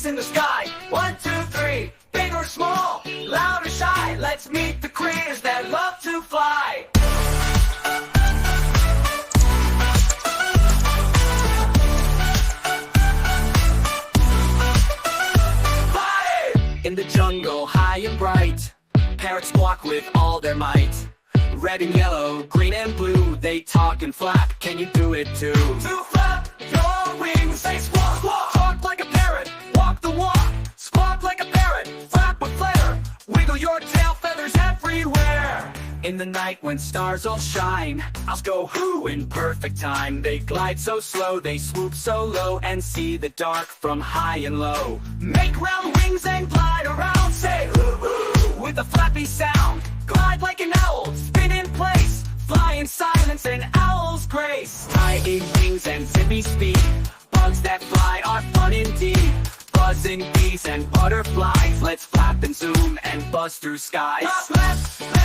wings in the sky. 1, 2, 3, big or small, loud or shy. Let's meet the creators that love to fly. In the jungle, high and bright, parrots walk with all their might. Red and yellow, green and blue, they talk and flap. Can you do it too? To flap your wings, say squawk, squawk. Talk like a parrot, walk the walk. Squawk like a parrot, flap with flair. Wiggle your tail feathers everywhere. In the night when stars all shine, owls go hoo in perfect time. They glide so slow, they swoop so low, and see the dark from high and low. Make round wings and glide around, say hoo hoo with a flappy sound. Glide like an owl, spin in place, fly in silence and owl's grace. Tiny wings and zippy speed, bugs that fly are fun indeed. Buzzing bees and butterflies, let's flap and zoom and buzz through skies. Flap, flap, flap.